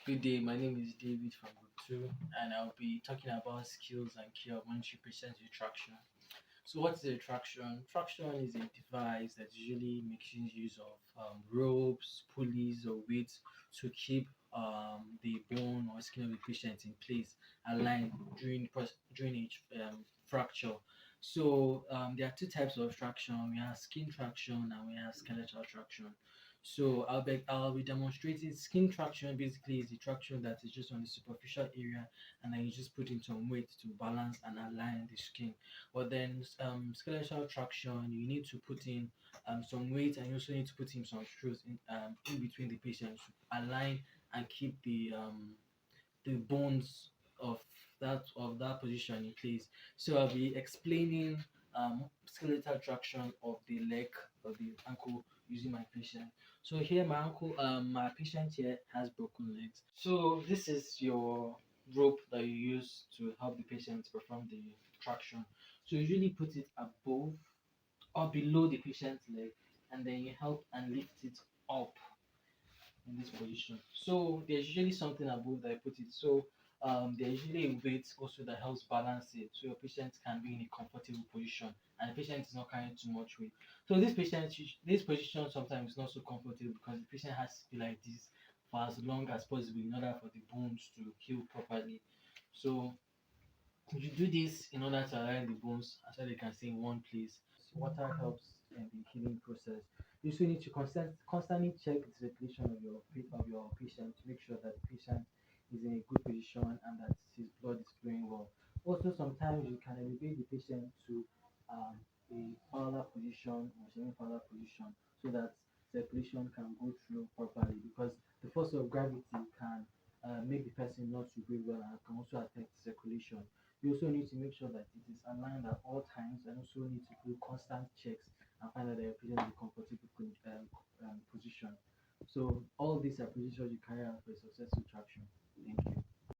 Good day, my name is David from Group 2, and I'll be talking about skills and care of monetary patient traction. So, what is a traction? Traction is a device that usually makes use of ropes, pulleys, or weights to keep the bone or skin of the patient in place, aligned during each fracture. So, there are two types of traction. We have skin traction and we have skeletal traction. So I'll be demonstrating skin traction. Basically, is the traction that is just on the superficial area, and then you just put in some weight to balance and align the skin. But then skeletal traction, you need to put in some weight, and you also need to put in some screws in between the patient to align and keep the bones of that position in place. So I'll be explaining skeletal traction of the leg or the ankle using my patient. So here my patient here has broken legs. So this is your rope that you use to help the patient perform the traction. So you usually put it above or below the patient's leg, and then you help and lift it up in this position. So there's usually something above that I put it. So there's usually a weight also that helps balance it, so your patient can be in a comfortable position and the patient is not carrying too much weight. So this position sometimes is not so comfortable because the patient has to be like this for as long as possible in order for the bones to heal properly. So you do this in order to align the bones as well they can stay in one place. Water helps in the healing process. You also need to constantly check the circulation of your patient to make sure that the patient is in a good position and that his blood is flowing well. Also, sometimes you can elevate the patient to a parallel position or semi-parallel position so that circulation can go through properly because the force of gravity can make the person not to breathe well and can also affect circulation. You also need to make sure that it is aligned at all times and also need to do constant checks and find out that your patient is in a comfortable position. So all these are positions you carry out for a successful traction. Thank you.